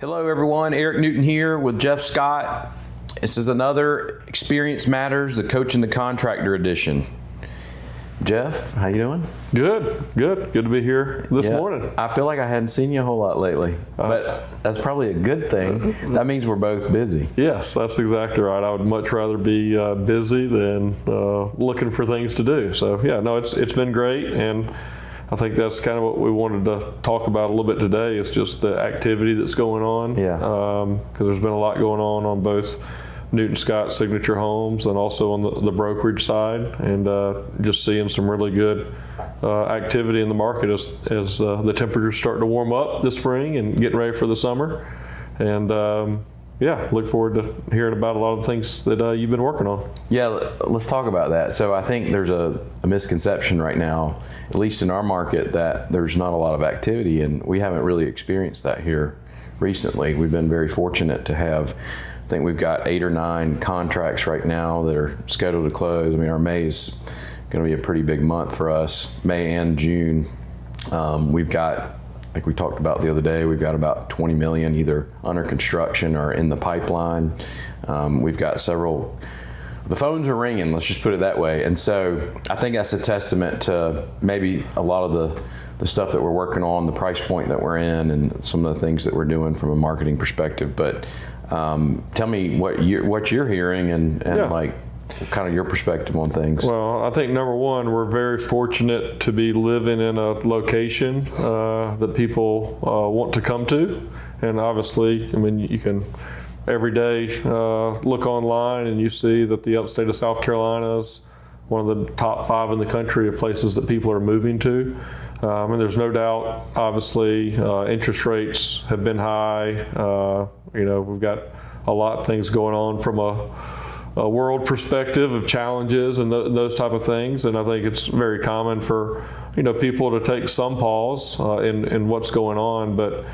Hello everyone, Eric Newton here with Jeff Scott. This is another Experience Matters, the Coach and The Contractor edition. Jeff, how you doing? Good to be here this morning. I feel like I hadn't seen you a whole lot lately, but that's probably a good thing. That means we're both busy. Yes, that's exactly right. I would much rather be busy than looking for things to do. So yeah, no, it's been great, and I think that's kind of what we wanted to talk about a little bit today. Is just the activity that's going on. Yeah. Because there's been a lot going on both Newton Scott Signature Homes and also on the brokerage side, and just seeing some really good activity in the market as the temperatures start to warm up this spring and getting ready for the summer. And yeah, look forward to hearing about a lot of the things that you've been working on. Yeah, let's talk about that. So I think there's a misconception right now, at least in our market, that there's not a lot of activity, and we haven't really experienced that here recently. We've been very fortunate to have, I think we've got 8 or 9 contracts right now that are scheduled to close. I mean, our May is going to be a pretty big month for us, May and June. We've got, like we talked about the other day, we've got about 20 million either under construction or in the pipeline. We've got several, the phones are ringing, let's just put it that way. And so I think that's a testament to maybe a lot of the stuff that we're working on, the price point that we're in, and some of the things that we're doing from a marketing perspective. But tell me what you're hearing and Yeah. like kind of your perspective on things. Well, I think number one, we're very fortunate to be living in a location that people want to come to. And obviously, I mean, you can every day look online and you see that the upstate of South Carolina is one of the top 5 in the country of places that people are moving to. And there's no doubt, obviously, interest rates have been high. We've got a lot of things going on from a world perspective of challenges and those type of things. And I think it's very common for, people to take some pause in what's going on. But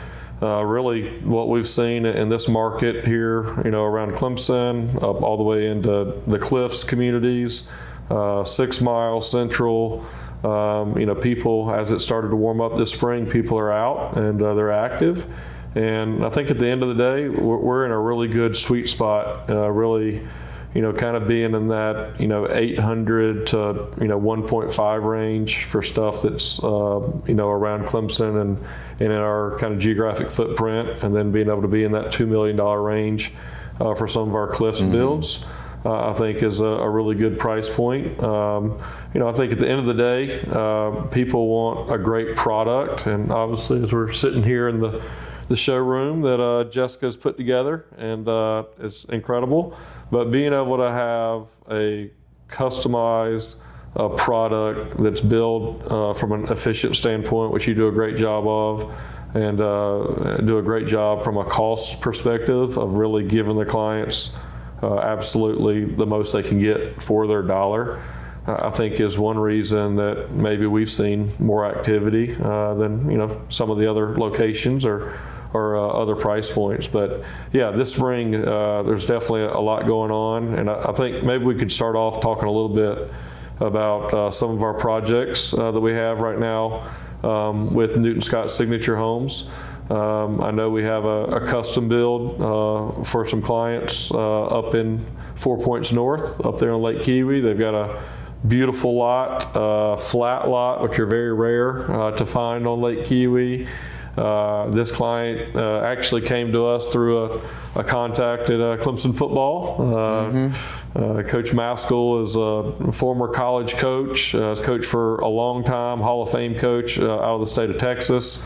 really what we've seen in this market here, around Clemson, up all the way into the Cliffs communities, 6 Mile Central, people, as it started to warm up this spring, people are out and they're active. And I think at the end of the day, we're in a really good sweet spot, really, kind of being in that, 800 to, 1.5 range for stuff that's, around Clemson and in our kind of geographic footprint, and then being able to be in that $2 million range for some of our Cliffs builds. I think is a really good price point. I think at the end of the day, people want a great product, and obviously as we're sitting here in the showroom that Jessica's put together, and it's incredible. But being able to have a customized product that's built from an efficient standpoint, which you do a great job of, and do a great job from a cost perspective of really giving the clients absolutely the most they can get for their dollar, I think is one reason that maybe we've seen more activity than some of the other locations or other price points. But yeah, this spring there's definitely a lot going on, and I think maybe we could start off talking a little bit about some of our projects that we have right now with Newton Scott Signature Homes. I know we have a custom build for some clients up in 4 Points North, up there on Lake Kiwi. They've got a beautiful lot, flat lot, which are very rare to find on Lake Kiwi. This client actually came to us through a contact at Clemson football. Coach Maskell is a former college coach, coached for a long time, Hall of Fame coach out of the state of Texas.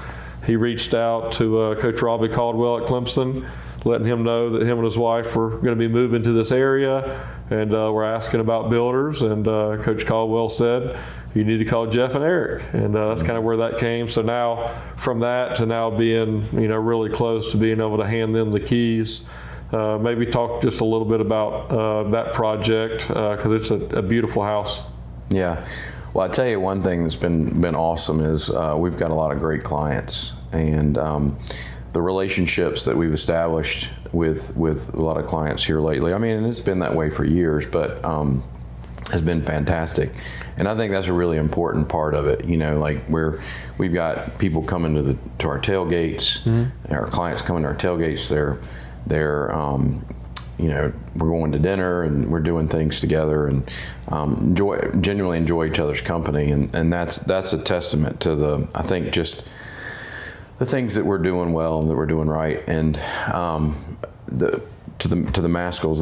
He reached out to Coach Robbie Caldwell at Clemson, letting him know that him and his wife were going to be moving to this area, and we're asking about builders. And Coach Caldwell said, you need to call Jeff and Eric, and that's kind of where that came. So now, from that to now being really close to being able to hand them the keys, maybe talk just a little bit about that project, because it's a beautiful house. Yeah. Well, I'll tell you one thing that's been awesome is we've got a lot of great clients, and the relationships that we've established with a lot of clients here lately. I mean, and it's been that way for years, but has been fantastic. And I think that's a really important part of it. You know, like we've got people coming to our tailgates, our clients coming to our tailgates. They're you know, we're going to dinner and we're doing things together and genuinely enjoy each other's company. And that's a testament to I think just the things that we're doing well and that we're doing right. And to the Maskells,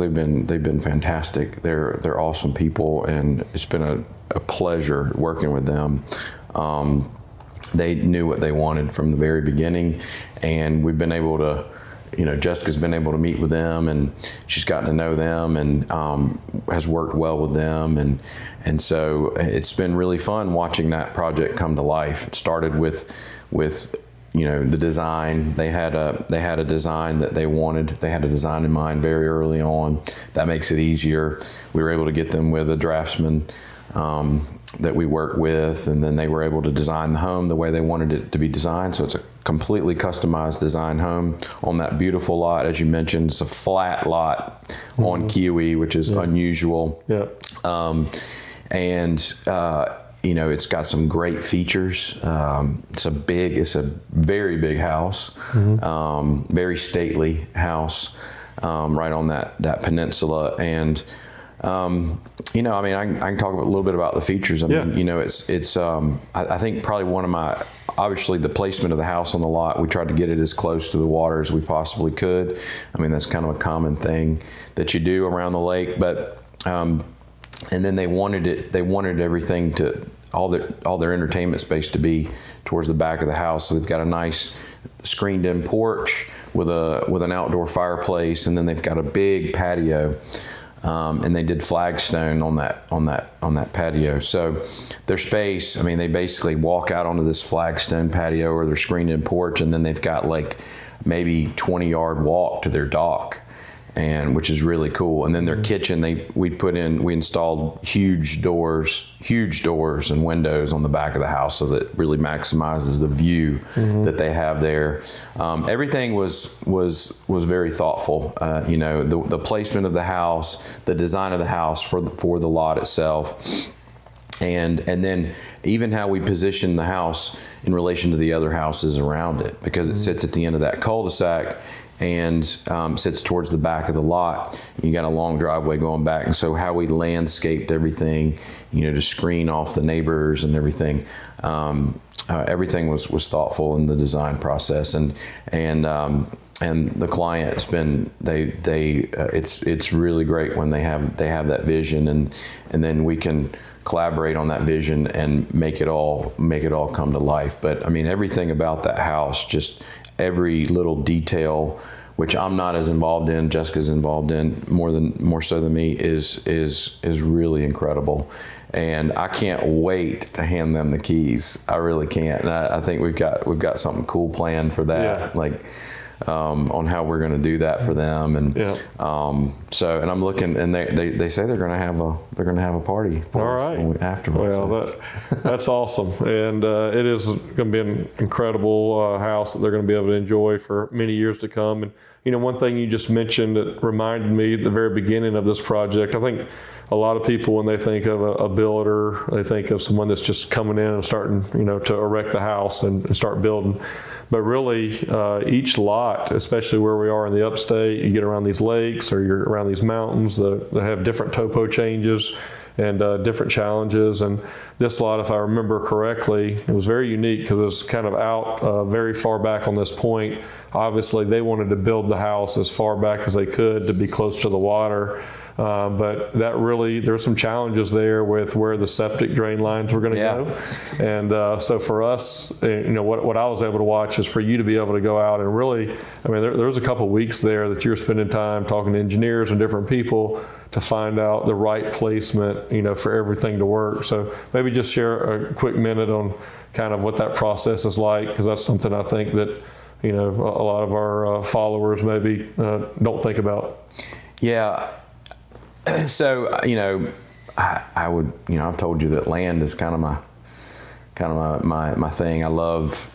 they've been fantastic. They're awesome people, and it's been a pleasure working with them. They knew what they wanted from the very beginning, and we've been able to, you know, Jessica's been able to meet with them, and she's gotten to know them, and has worked well with them, and so it's been really fun watching that project come to life. It started with you know, the design. They had a design that they wanted. They had a design in mind very early on. That makes it easier. We were able to get them with a draftsman that we work with, and then they were able to design the home the way they wanted it to be designed. So it's a completely customized design home on that beautiful lot. As you mentioned, it's a flat lot on Kiowee, which is unusual. Yeah. You know, it's got some great features. It's a very big house, very stately house, right on that peninsula. And you know, I mean, I can talk a little bit about the features. I mean, you know, it's I think probably obviously the placement of the house on the lot, we tried to get it as close to the water as we possibly could. I mean, that's kind of a common thing that you do around the lake, but and then they wanted everything to, all their entertainment space to be towards the back of the house. So they've got a nice screened-in porch with an outdoor fireplace, and then they've got a big patio, and they did flagstone on that patio. So their space, I mean, they basically walk out onto this flagstone patio or their screened-in porch, and then they've got like maybe 20-yard walk to their dock, and which is really cool. And then their kitchen, we installed huge doors and windows on the back of the house, so that really maximizes the view that they have there. Everything was very thoughtful. You know, the placement of the house, the design of the house for the lot itself, and then even how we position the house in relation to the other houses around it, because it sits at the end of that cul-de-sac and sits towards the back of the lot. You got a long driveway going back, and so how we landscaped everything, you know, to screen off the neighbors and everything. Everything was thoughtful in the design process, and the client's been it's really great when they have that vision, and then we can collaborate on that vision and make it all come to life. But I mean, everything about that house, just every little detail, which I'm not as involved in, Jessica's involved in more so than me, is really incredible. And I can't wait to hand them the keys. I really can't. And I think we've got something cool planned for that. Like on how we're going to do that for them, and so, and I'm looking, and they say they're going to have a party for us afterwards. Well, that's awesome, and it is going to be an incredible house that they're going to be able to enjoy for many years to come. And you know, one thing you just mentioned that reminded me at the very beginning of this project, I think a lot of people, when they think of a builder, they think of someone that's just coming in and starting, you know, to erect the house and start building. But really, each lot, especially where we are in the upstate, you get around these lakes or you're around these mountains that have different topo changes and different challenges. And this lot, if I remember correctly, it was very unique because it was kind of out very far back on this point. Obviously, they wanted to build the house as far back as they could to be close to the water. But that really, there's some challenges there with where the septic drain lines were going to go. And so for us, you know, what I was able to watch is for you to be able to go out and really, I mean, there was a couple of weeks there that you're spending time talking to engineers and different people to find out the right placement, you know, for everything to work. So maybe just share a quick minute on kind of what that process is like, because that's something I think that, you know, a lot of our followers maybe don't think about. Yeah. So, you know, I would, you know, I've told you that land is kind of my thing. I love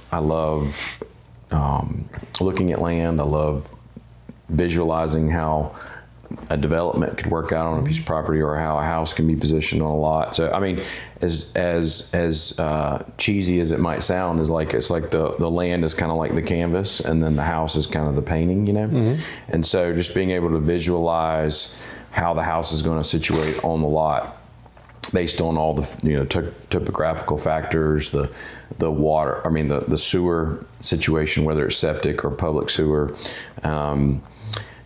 looking at land. I love visualizing how a development could work out on a piece of property, or how a house can be positioned on a lot. So I mean, as cheesy as it might sound, it's like the land is kind of like the canvas, and then the house is kind of the painting, you know. And so just being able to visualize how the house is going to situate on the lot, based on all the topographical factors, the water, I mean the sewer situation, whether it's septic or public sewer.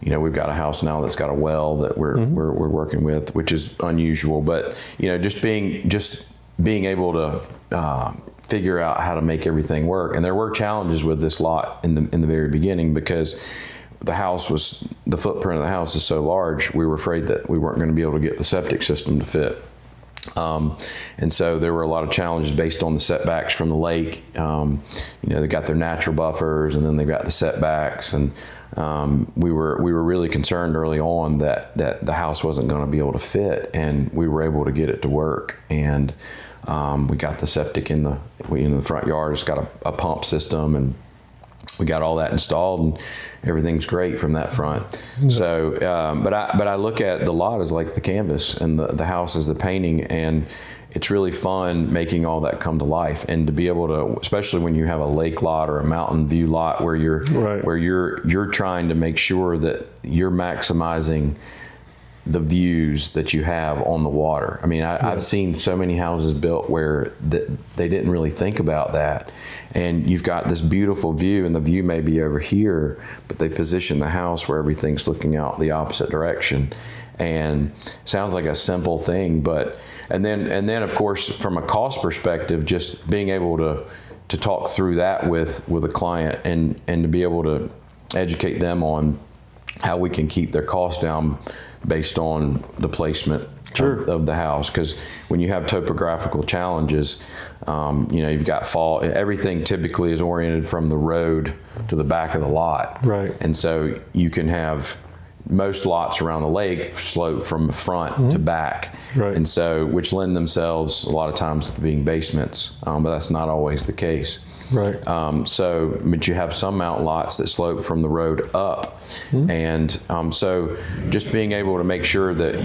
We've got a house now that's got a well that we're working with, which is unusual. But just being able to figure out how to make everything work. And there were challenges with this lot in the very beginning, because the footprint of the house is so large. We were afraid that we weren't going to be able to get the septic system to fit. And so there were a lot of challenges based on the setbacks from the lake. They got their natural buffers, and then they got the setbacks, and we were really concerned early on that the house wasn't going to be able to fit, and we were able to get it to work. And we got the septic in the front yard. It's got a pump system, and we got all that installed, and everything's great from that front. So, but I look at the lot as like the canvas, and the house is the painting, and it's really fun making all that come to life. And to be able to, especially when you have a lake lot or a mountain view lot where you're trying to make sure that you're maximizing the views that you have on the water. I mean, I've seen so many houses built where they didn't really think about that. And you've got this beautiful view, and the view may be over here, but they position the house where everything's looking out the opposite direction. And sounds like a simple thing, and then of course, from a cost perspective, just being able to talk through that with a client, and to be able to educate them on how we can keep their costs down based on the placement of the house. Because when you have topographical challenges, you've got fall. Everything typically is oriented from the road to the back of the lot. Right. And so you can have most lots around the lake slope from the front to back. Right. And so, which lend themselves a lot of times to being basements, but that's not always the case. Right. But you have some mountain lots that slope from the road up. And so just being able to make sure that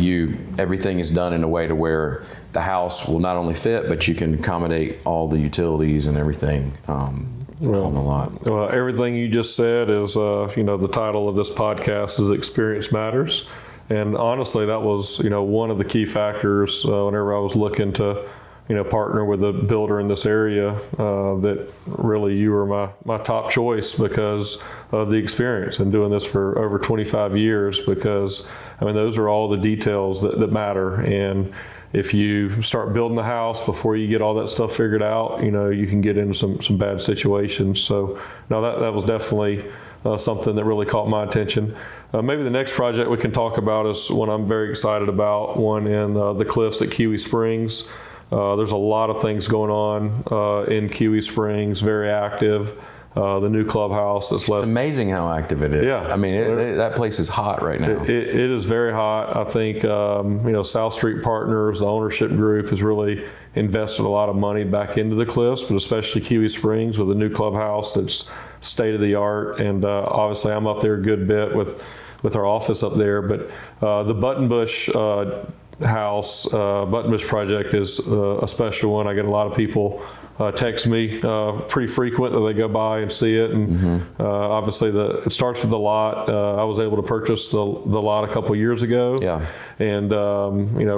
everything is done in a way to where the house will not only fit, but you can accommodate all the utilities and everything on the lot. Well, everything you just said is, the title of this podcast is Experience Matters. And honestly, that was, one of the key factors whenever I was looking to partner with a builder in this area, that really you were my top choice because of the experience and doing this for over 25 years, because those are all the details that matter. And if you start building the house before you get all that stuff figured out, you can get into some bad situations. So no, that was definitely something that really caught my attention. Maybe the next project we can talk about is one I'm very excited about, one in the cliffs at Kiwi Springs. There's a lot of things going on in Kiwi Springs, very active. The new clubhouse that's less. It's amazing how active it is. Yeah. That place is hot right now. It is very hot. I think, South Street Partners, the ownership group, has really invested a lot of money back into the cliffs, but especially Kiwi Springs with a new clubhouse that's state of the art. And obviously I'm up there a good bit with our office up there, but the Buttonbush Buttonbush project is a special one. I get a lot of people text me pretty frequent that they go by and see it, and obviously it starts with the lot. I was able to purchase the lot a couple years ago, and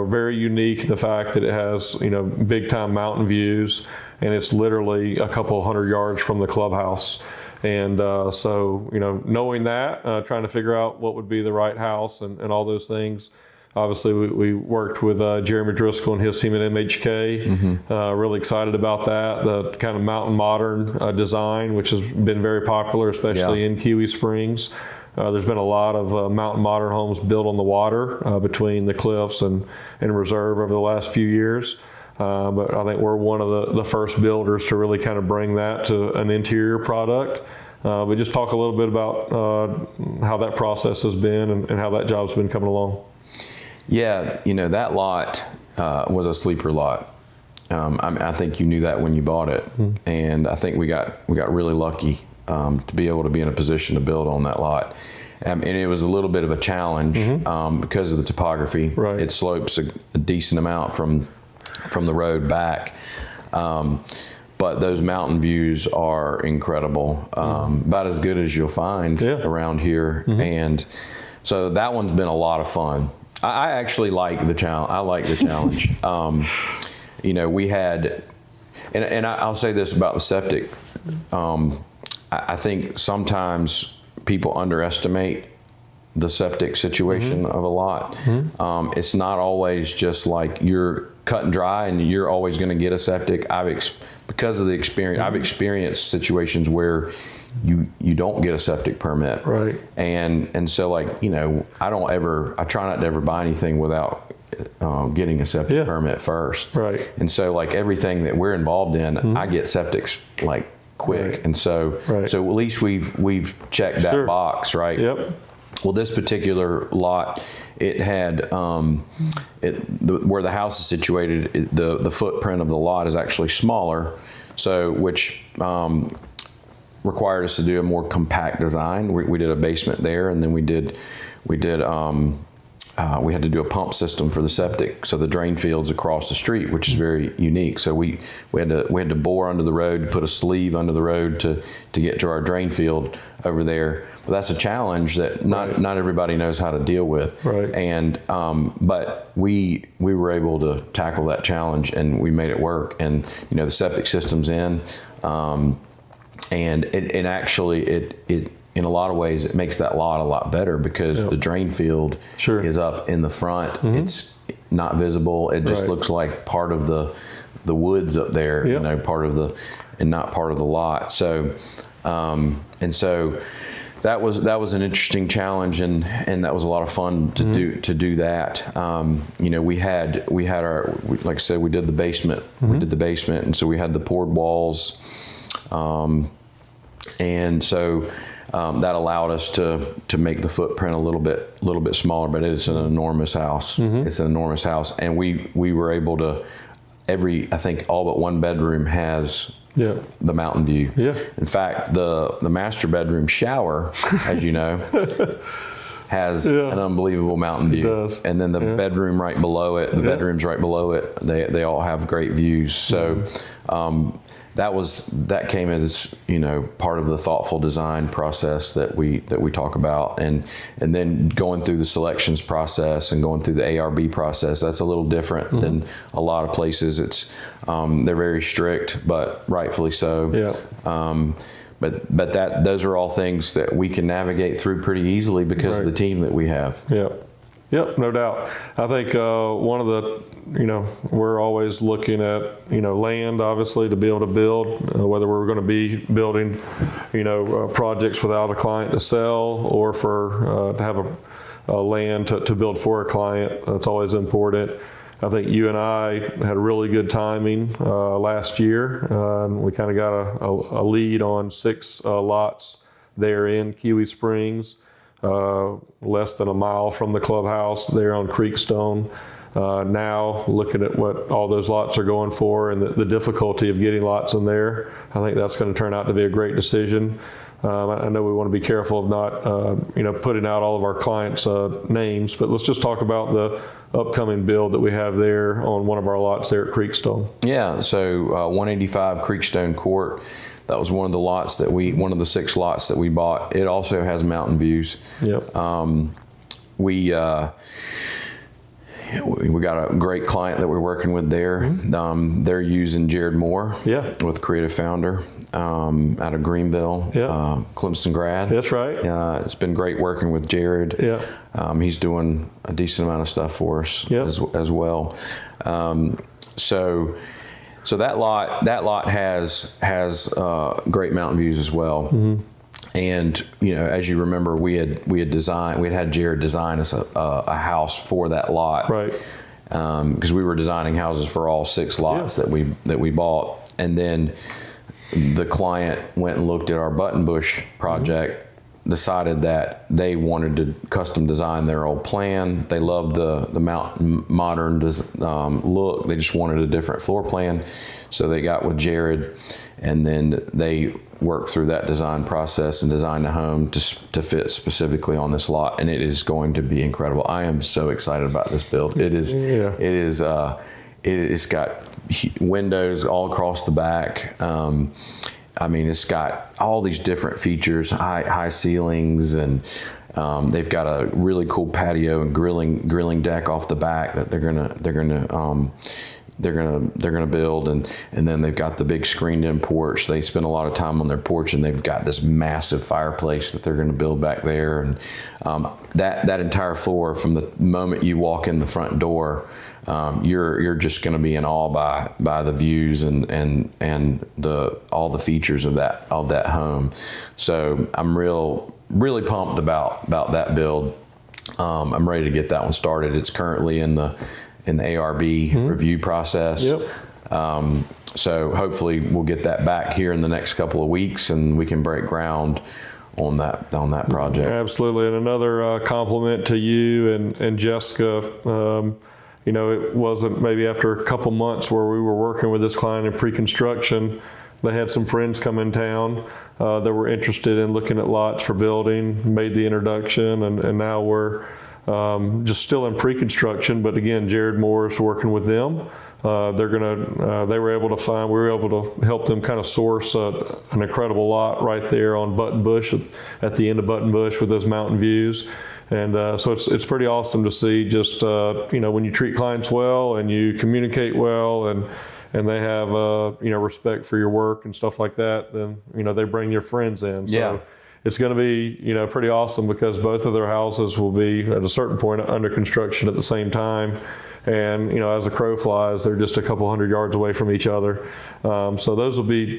very unique in the fact that it has big time mountain views, and it's literally a couple hundred yards from the clubhouse. And so knowing that, trying to figure out what would be the right house and all those things. Obviously, we worked with Jeremy Driscoll and his team at MHK. Really excited about that. The kind of mountain modern design, which has been very popular, especially in Kiwi Springs. There's been a lot of mountain modern homes built on the water between the cliffs and reserve over the last few years. But I think we're one of the first builders to really kind of bring that to an interior product. But just talk a little bit about how that process has been and how that job's been coming along. Yeah, that lot was a sleeper lot. I think you knew that when you bought it, and I think we got really lucky to be able to be in a position to build on that lot. and it was a little bit of a challenge because of the topography. Right. It slopes a decent amount from the road back. But those mountain views are incredible, about as good as you'll find around here. And so that one's been a lot of fun. I actually like the challenge. I like the challenge. You know, we had, and I'll say this about the septic. I think sometimes people underestimate the septic situation of a lot. It's not always just like you're cut and dry and you're always going to get a septic. Because of the experience, I've experienced situations where you don't get a septic permit. Right. And so, like, you know, I try not to ever buy anything without getting a septic permit first. Right. And so, like, everything that we're involved in, I get septics like quick. Right. And so at least we've checked that box, right? Yep. Well, this particular lot, it had where the house is situated. The footprint of the lot is actually smaller, so which required us to do a more compact design. We did a basement there, and then we had to do a pump system for the septic, so the drain field's across the street, which is very unique. So we had to bore under the road, put a sleeve under the road to get to our drain field over there. But that's a challenge that not everybody knows how to deal with. Right. And but we were able to tackle that challenge, and we made it work. And you know, the septic system's in, and it actually in a lot of ways, it makes that lot a lot better because the drain field is up in the front. It's not visible. It just looks like part of the woods up there, you know, and not part of the lot. So, and so that was an interesting challenge, and that was a lot of fun to do that. You know, we had our, like I said, we did the basement. We did the basement, and so we had the poured walls, and so. That allowed us to make the footprint a little bit smaller, but it's an enormous house. It's an enormous house, and we were able to. I think all but one bedroom has the mountain view. Yeah. In fact, the master bedroom shower, as you know, has an unbelievable mountain view. It does. And then the bedroom right below it, the bedrooms right below it, they all have great views. So. That came as, you know, part of the thoughtful design process that we talk about, and then going through the selections process and going through the ARB process. That's a little different than a lot of places. It's they're very strict, but rightfully so. Yeah. But those are all things that we can navigate through pretty easily because of the team that we have. Yeah. Yep, no doubt. I think one of the, you know, we're always looking at, you know, land, obviously, to be able to build, whether we're going to be building, you know, projects without a client to sell, or for to have a land to build for a client. That's always important. I think you and I had really good timing last year. We kind of got a lead on 6 lots there in Kiwi Springs. Less than a mile from the clubhouse there on Creekstone. Now looking at what all those lots are going for and the difficulty of getting lots in there, I think that's going to turn out to be a great decision. I know we want to be careful of not, you know, putting out all of our clients' names, but let's just talk about the upcoming build that we have there on one of our lots there at Creekstone. Yeah, so 185 Creekstone Court. That was one of the 6 lots that we bought. It also has mountain views. Yep. We got a great client that we're working with there. They're using Jared Moore with Creative Founder out of Greenville, Clemson grad. That's right. It's been great working with Jared. Yeah. He's doing a decent amount of stuff for us as well. So that lot has great mountain views as well. And you know, as you remember, we had had Jared design us a house for that lot, right? Because we were designing houses for all 6 lots that we bought, and then the client went and looked at our Buttonbush project decided that they wanted to custom design their old plan. They loved the modern look. They just wanted a different floor plan. So they got with Jared, and then they worked through that design process and designed a home to fit specifically on this lot. And it is going to be incredible. I am so excited about this build. It is. Yeah. It's got windows all across the back. I mean, it's got all these different features, high ceilings, and they've got a really cool patio and grilling deck off the back that they're gonna build, and then they've got the big screened-in porch. They spend a lot of time on their porch, and they've got this massive fireplace that they're gonna build back there, and that entire floor, from the moment you walk in the front door, you're just going to be in awe by the views and all the features of that home. So I'm really pumped about that build. I'm ready to get that one started. It's currently in the ARB review process. Yep. So hopefully we'll get that back here in the next couple of weeks, and we can break ground on that project. Absolutely, and another compliment to you and Jessica. It wasn't maybe after a couple months where we were working with this client in pre-construction, they had some friends come in town that were interested in looking at lots for building, made the introduction, and now we're just still in pre-construction. But again, Jared Moore's working with them. We were able to help them kind of source an incredible lot right there on Button Bush, at the end of Button Bush, with those mountain views. And so it's pretty awesome to see just, when you treat clients well and you communicate well and they have, respect for your work and stuff like that, then, they bring your friends in. So yeah. It's going to be, pretty awesome, because both of their houses will be at a certain point under construction at the same time. And, as the crow flies, they're just a couple hundred yards away from each other. So those will be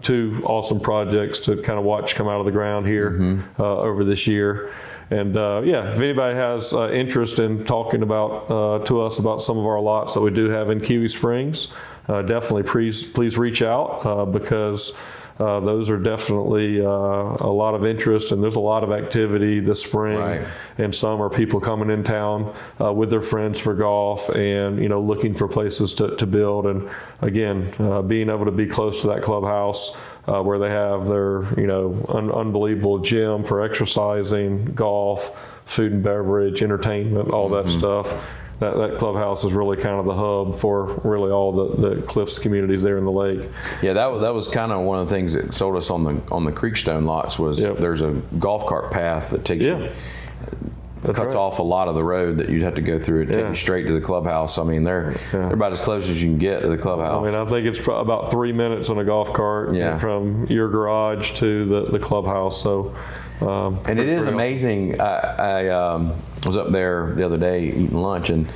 two awesome projects to kind of watch come out of the ground here over this year. And if anybody has interest in talking to us about some of our lots that we do have in Kiwi Springs, definitely please reach out, because those are definitely a lot of interest, and there's a lot of activity this spring and summer. People coming in town with their friends for golf, and looking for places to build. And again, being able to be close to that clubhouse, where they have their unbelievable gym for exercising, golf, food and beverage, entertainment, all that stuff. That clubhouse is really kind of the hub for really all the Cliffs communities there in the lake. Yeah, that was kind of one of the things that sold us on the Creekstone lots was there's a golf cart path that takes you. Cuts off a lot of the road that you'd have to go through and take you straight to the clubhouse. I mean, they're about as close as you can get to the clubhouse. I mean, I think it's about 3 minutes on a golf cart from your garage to the clubhouse. So, and it is amazing. I was up there the other day eating lunch, and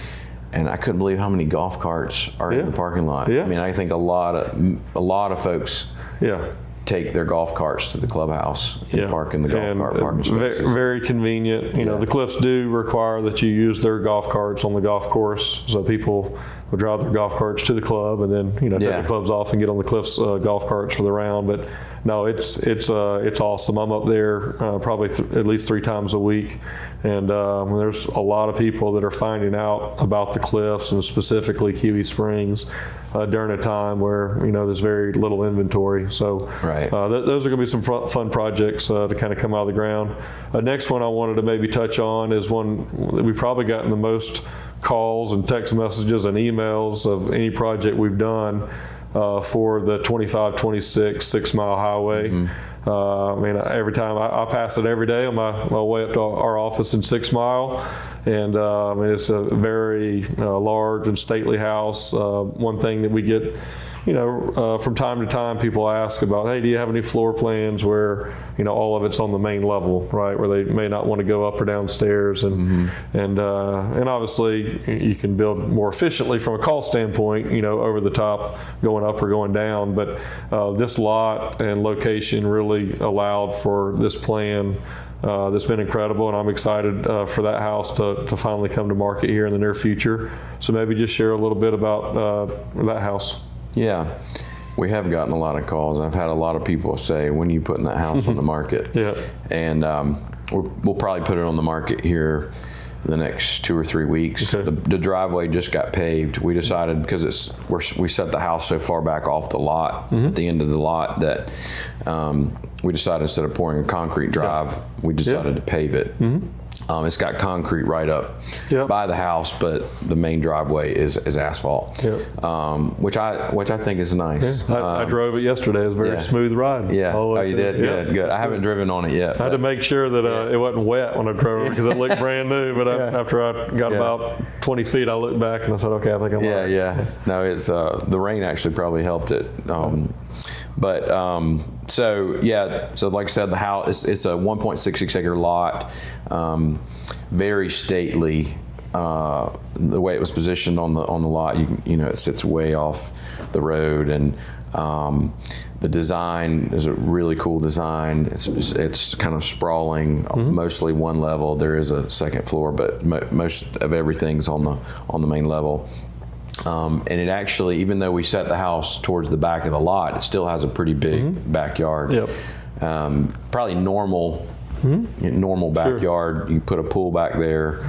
I couldn't believe how many golf carts are in the parking lot. Yeah. I mean, I think a lot of folks take their golf carts to the clubhouse and park in the golf cart parking spaces. Very convenient. The Cliffs do require that you use their golf carts on the golf course, so people will drive their golf carts to the club and then take the clubs off and get on the Cliffs golf carts for the round. But no, it's awesome. I'm up there probably at least 3 times a week, and there's a lot of people that are finding out about the Cliffs, and specifically Kiwi Springs, during a time where there's very little inventory. So those are going to be some fun projects to kind of come out of the ground. Next one I wanted to maybe touch on is one that we've probably gotten the most calls and text messages and emails of any project we've done for the 25-26 6-mile highway. I mean, every time I pass it every day on my way up to our office in 6 Mile, and I mean, it's a very large and stately house. One thing that we get, from time to time, people ask about, hey, do you have any floor plans where all of it's on the main level, right, where they may not want to go up or downstairs, and obviously you can build more efficiently from a cost standpoint, over the top, going up or going down. But this lot and location really allowed for this plan. That's been incredible, and I'm excited for that house to finally come to market here in the near future. So maybe just share a little bit about that house. Yeah. We have gotten a lot of calls. I've had a lot of people say, when are you putting that house on the market? Yeah. And we'll probably put it on the market here the next 2 or 3 weeks. Okay. The driveway just got paved. We decided, because we set the house so far back off the lot, at the end of the lot, that we decided, instead of pouring a concrete drive, we decided to pave it. It's got concrete right up by the house, but the main driveway is asphalt, which I think is nice. I drove it yesterday. It was a very smooth ride. Yeah. Oh, you did? Yeah. Good. I haven't driven on it yet. I had to make sure that it wasn't wet when I drove it, because it looked brand new. But after I got about 20 feet, I looked back and I said, okay, I think I'm all right. Yeah. No, it's the rain actually probably helped it. So like I said, the house, it's a 1.66 acre lot, very stately. The way it was positioned on the lot, it sits way off the road, and the design is a really cool design. It's kind of sprawling, mostly one level. There is a second floor, but most of everything's on the main level. And it actually, even though we set the house towards the back of the lot, it still has a pretty big backyard. Yep. Probably normal backyard. Sure. You put a pool back there,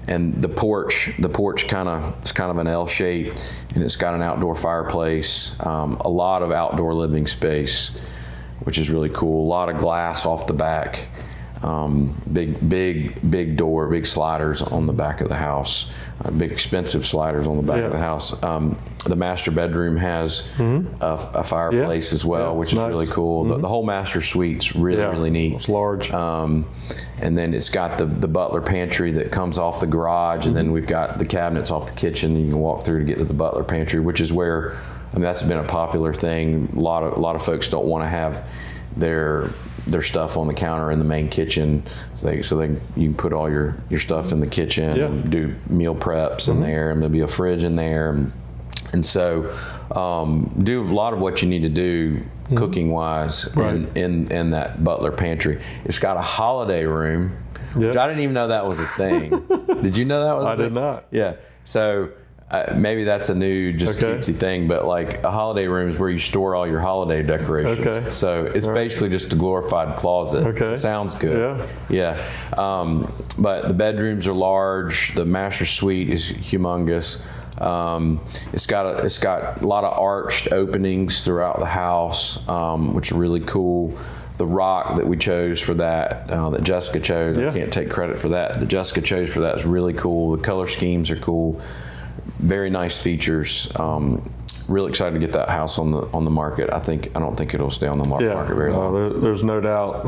and the porch it's kind of an L shape, and it's got an outdoor fireplace, a lot of outdoor living space, which is really cool. A lot of glass off the back, big door, big sliders on the back of the house. Big expensive sliders on the back of the house. The master bedroom has a fireplace as well, which is nice. Really cool. The whole master suite's really neat. It's large. And then it's got the butler pantry that comes off the garage, and then we've got the cabinets off the kitchen. You can walk through to get to the butler pantry, which is where, that's been a popular thing. A lot of folks don't want to have their stuff on the counter in the main kitchen, so you can put all your stuff in the kitchen and do meal preps in there, and there'll be a fridge in there, and so do a lot of what you need to do cooking wise in that butler pantry. It's got a holiday room, which I didn't even know that was a thing. Did you know that was a thing? I did not. Yeah. So maybe that's a new cutesy thing, but like a holiday room is where you store all your holiday decorations. Okay. So it's basically just a glorified closet. Okay. Sounds good. Yeah. But the bedrooms are large. The master suite is humongous. It's got a lot of arched openings throughout the house, which are really cool. The rock that we chose for that Jessica chose, I can't take credit for that. That Jessica chose for that is really cool. The color schemes are cool. Very nice features. Really excited to get that house on the market. I don't think it'll stay on the market very long. There's no doubt.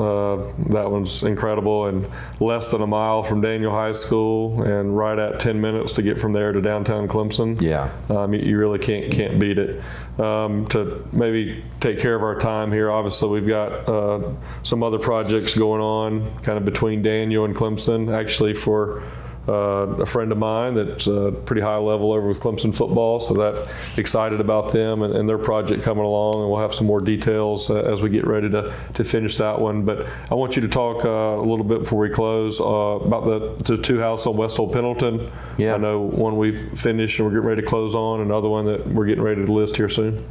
That one's incredible, and less than a mile from Daniel High School, and right at 10 minutes to get from there to downtown Clemson. Yeah. You really can't beat it. To maybe take care of our time here, obviously we've got some other projects going on kind of between Daniel and Clemson, actually for a friend of mine that's pretty high level over with Clemson football, so that excited about them and their project coming along, and we'll have some more details as we get ready to finish that one. But I want you to talk a little bit before we close about the two houses on West Old Pendleton. Yeah. I know one we've finished and we're getting ready to close on, another one that we're getting ready to list here soon.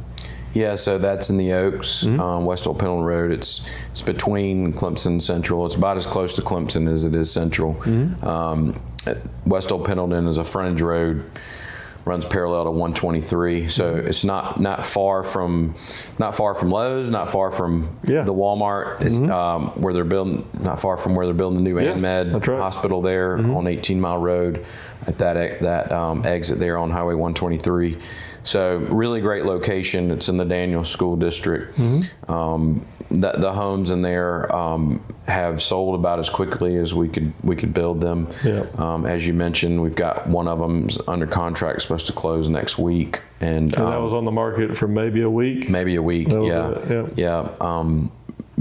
Yeah, so that's in the Oaks, West Old Pendleton Road. It's between Clemson and Central. It's about as close to Clemson as it is Central. West Old Pendleton is a frontage road, runs parallel to 123, so it's not far from Lowe's, not far from the Walmart. It's where they're building, not far from where they're building the new ANMED hospital there on 18 Mile Road at that exit there on Highway 123. So really great location. It's in the Daniel School District. The homes in there have sold about as quickly as we could build them. As you mentioned, we've got one of them under contract, supposed to close next week, and that was on the market for maybe a week.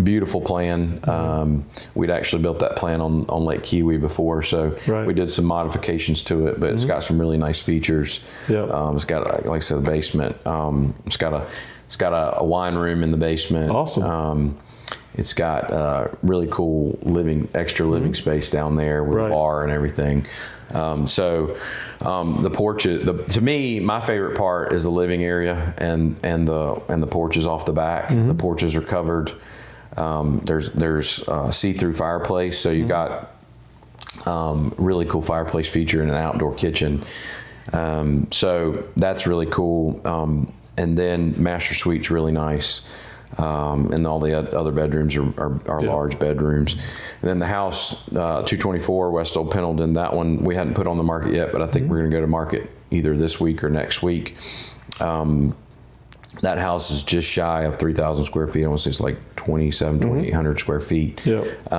Beautiful plan. We'd actually built that plan on Lake Kiwi before, so we did some modifications to it, but it's got some really nice features. It's got, like I said, a basement. It's got a wine room in the basement. Awesome. It's got really cool extra living space down there with a bar and everything. The porch to me, my favorite part is the living area and the porches off the back. The porches are covered. There's a see-through fireplace, so you got really cool fireplace feature and an outdoor kitchen. So that's really cool. And then master suite's really nice. And all the other bedrooms are large bedrooms. And then the house, 224 West Old Pendleton, that one we hadn't put on the market yet, but I think we're going to go to market either this week or next week. That house is just shy of 3,000 square feet. I want to say it's like 2,800 square feet. Yep.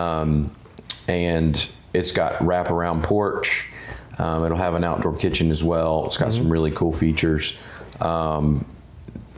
And it's got wraparound porch. It'll have an outdoor kitchen as well. It's got some really cool features.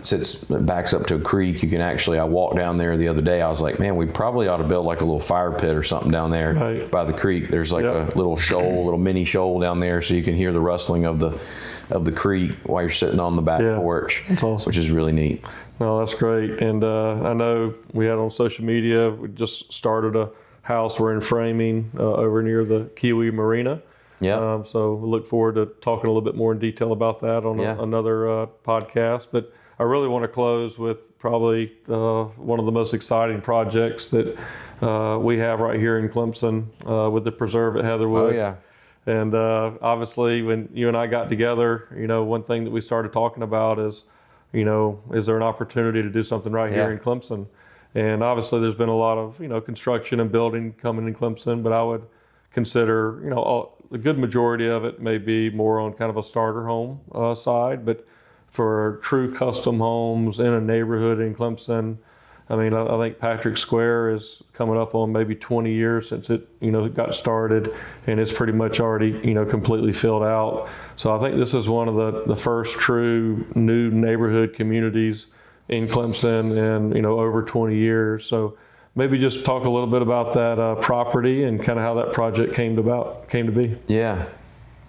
It backs up to a creek. You can I walked down there the other day. I was like, man, we probably ought to build like a little fire pit or something down there by the creek. There's like a little mini shoal down there, so you can hear the rustling of the creek while you're sitting on the back porch, that's awesome. Which is really neat. No, that's great. And I know we had on social media, we just started a house we're in framing over near the Kiwi Marina. Yeah. So we look forward to talking a little bit more in detail about that on another podcast. But I really want to close with probably one of the most exciting projects that we have right here in Clemson with the preserve at Heatherwood. Oh, yeah. And obviously, when you and I got together, one thing that we started talking about is, is there an opportunity to do something right here in Clemson? And obviously, there's been a lot of, construction and building coming in Clemson, but I would consider, the good majority of it may be more on kind of a starter home side, but for true custom homes in a neighborhood in Clemson, I mean, I think Patrick Square is coming up on maybe 20 years since it got started, and it's pretty much already, completely filled out. So I think this is one of the first true new neighborhood communities in Clemson in, over 20 years. So maybe just talk a little bit about that property and kind of how that project came to be. Yeah,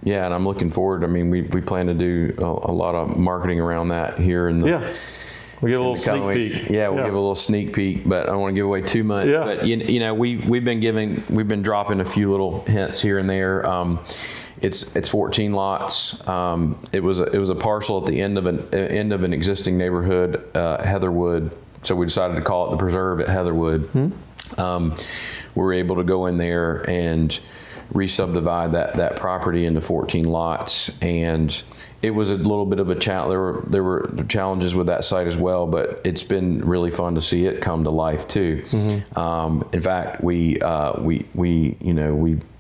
and I'm looking forward. I mean, we plan to do a lot of marketing around that here in the We'll give a little sneak peek. Yeah, we'll give a little sneak peek, but I don't want to give away too much. Yeah. But we've been dropping a few little hints here and there. It's 14 lots. It was a parcel at the end of an existing neighborhood, Heatherwood. So we decided to call it the Preserve at Heatherwood. We were able to go in there and re-subdivide that property into 14 lots, and it was a little bit of a challenge. There were challenges with that site as well, but it's been really fun to see it come to life too. In fact, we're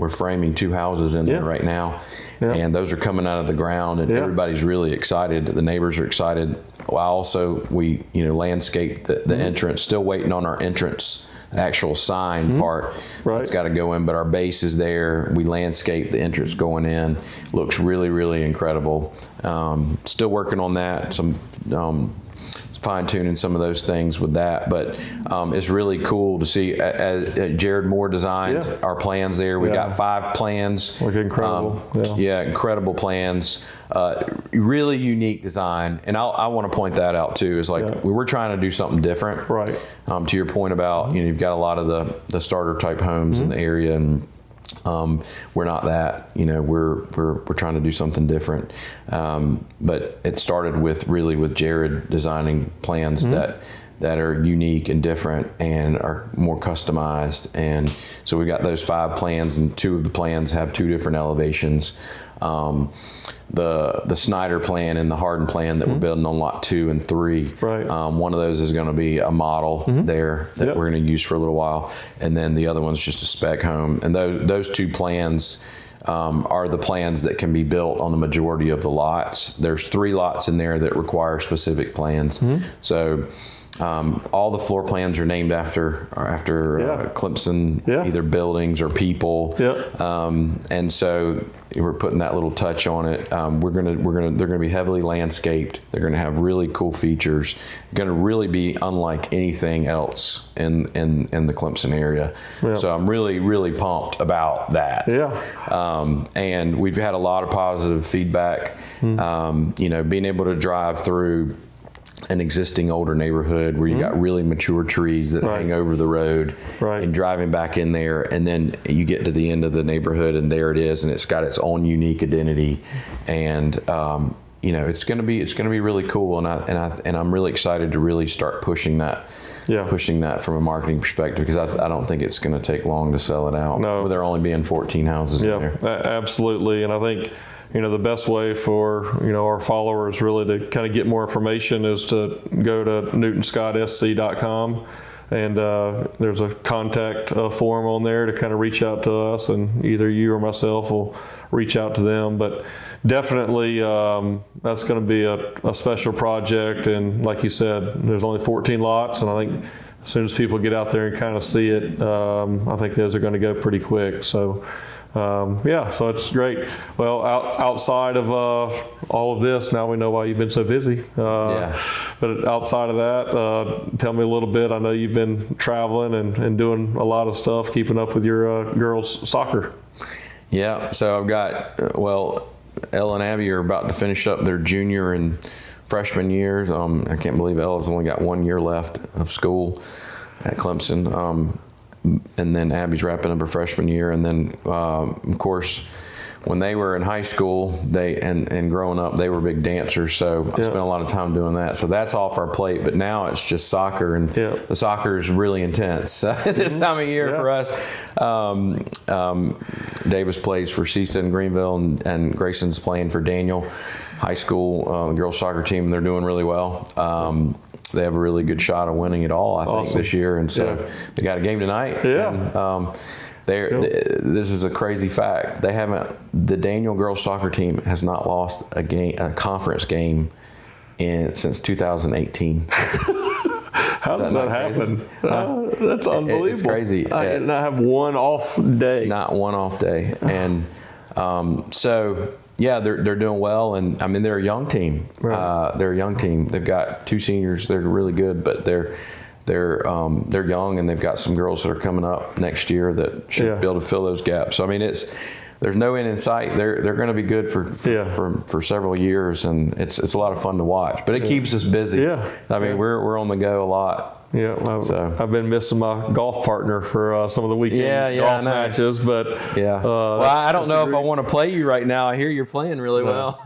framing 2 houses in there right now, and those are coming out of the ground, and everybody's really excited. The neighbors are excited. We landscaped the entrance. Still waiting on our entrance. Actual sign part that's got to go in, but our base is there. We landscape the entrance going in. Looks really, really incredible. Still working on that. Some fine tuning some of those things with that, but it's really cool to see. Jared Moore designed our plans there. We got 5 plans. Look incredible. Incredible plans. Really unique design, and I want to point that out too. Is like we were trying to do something different. Right. To your point about you've got a lot of the starter type homes in the area, and we're not that. We're trying to do something different. But it started with Jared designing plans that are unique and different and are more customized. And so we got those 5 plans, and 2 of the plans have 2 different elevations. The Snyder plan and the Hardin plan that we're building on lot 2 and 3. Right. One of those is going to be a model there that we're going to use for a little while, and then the other one's just a spec home. And those 2 plans are the plans that can be built on the majority of the lots. There's 3 lots in there that require specific plans. So all the floor plans are named after Clemson, either buildings or people. And so we're putting that little touch on it. They're gonna be heavily landscaped. They're gonna have really cool features. Gonna really be unlike anything else in the Clemson area. So I'm really, really pumped about that. And we've had a lot of positive feedback. Being able to drive through an existing older neighborhood where you got really mature trees that hang over the road, and driving back in there, and then you get to the end of the neighborhood and there it is, and it's got its own unique identity, and it's going to be really cool, and I'm really excited to really start pushing that. Pushing that from a marketing perspective, because I don't think it's going to take long to sell it out. No. With there only being 14 houses in there. Absolutely. And I think, the best way for, our followers really to kind of get more information is to go to newtonscottsc.com. And there's a contact form on there to kind of reach out to us, and either you or myself will reach out to them. But definitely that's going to be a special project. And like you said, there's only 14 lots, and I think as soon as people get out there and kind of see it, I think those are going to go pretty quick. So so it's great. Well, outside of all of this, now we know why you've been so busy. But outside of that, tell me a little bit. I know you've been traveling and doing a lot of stuff, keeping up with your girls' soccer. Yeah, so I've got, Elle and Abby are about to finish up their junior and freshman years. I can't believe Ella's only got 1 year left of school at Clemson. And then Abby's wrapping up her freshman year. And then, of course, when they were in high school, and growing up, they were big dancers. So I spent a lot of time doing that. So that's off our plate. But now it's just soccer, and the soccer is really intense this time of year for us. Davis plays for CSA in Greenville, and Grayson's playing for Daniel High School girls soccer team. They're doing really well. They have a really good shot of winning it all, I think, this year. And so they got a game tonight. And, this is a crazy fact. The Daniel girls soccer team has not lost a conference game since 2018. How does that happen? That's unbelievable. It's crazy. I did not have one off day. Not one off day. And they're doing well, and I mean they're a young team. They're a young team. They've got 2 seniors. They're really good, but they're young, and they've got some girls that are coming up next year that should be able to fill those gaps. So I mean, there's no end in sight. They're going to be good for several years, and it's a lot of fun to watch. But it keeps us busy. I mean, we're on the go a lot. I've been missing my golf partner for some of the weekend golf matches, but I don't know if I want to play you right now. I hear you're playing really well.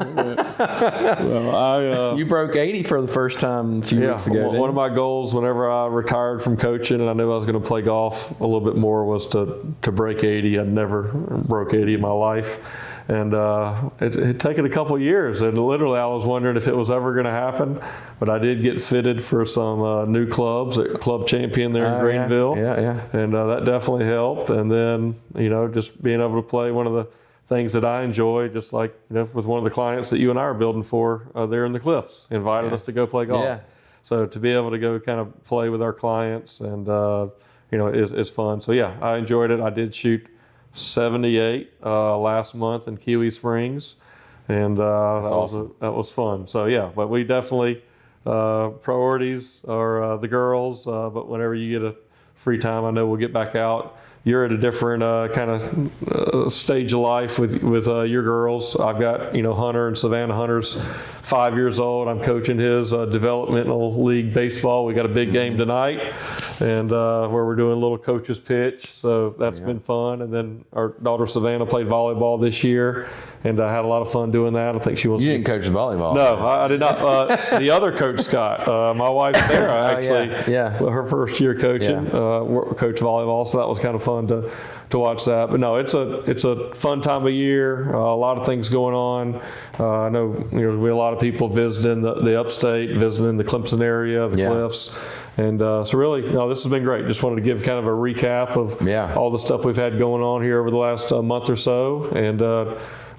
You broke 80 for the first time a few weeks ago. One of my goals whenever I retired from coaching and I knew I was going to play golf a little bit more was to break 80. I'd never broke 80 in my life. And it had taken a couple years, and literally I was wondering if it was ever going to happen. But I did get fitted for some new clubs at Club Champion there in Greenville. And that definitely helped. And then, just being able to play one of the things that I enjoy, just like with one of the clients that you and I are building for there in the Cliffs, invited us to go play golf. So to be able to go kind of play with our clients and, is fun. So, I enjoyed it. I did shoot 78 last month in Kiwi Springs, and that was fun. So but we definitely priorities are the girls. But whenever you get a free time, I know we'll get back out. You're at a different kind of stage of life with your girls. I've got Hunter and Savannah. Hunter's 5 years old. I'm coaching his developmental league baseball. We got a big game tonight, and where we're doing a little coach's pitch. So that's been fun. And then our daughter Savannah played volleyball this year, and I had a lot of fun doing that. I think she wants. You didn't coach volleyball. No, I did not. The other coach Scott, my wife Sarah, actually, her first year coaching, coached volleyball. So that was kind of fun to watch that. But no, it's a fun time of year. A lot of things going on. I know we have a lot of people visiting the upstate, visiting the Clemson area, the Cliffs. And so really, this has been great. Just wanted to give kind of a recap of all the stuff we've had going on here over the last month or so. And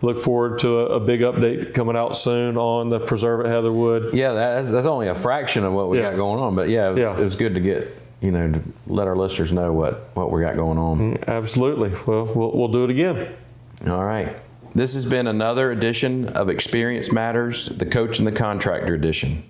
look forward to a big update coming out soon on the preserve at Heatherwood. That's only a fraction of what we got going on. But it was good to get, to let our listeners know what we got going on. Absolutely. Well, we'll do it again. All right. This has been another edition of Experience Matters, the Coach and the Contractor edition.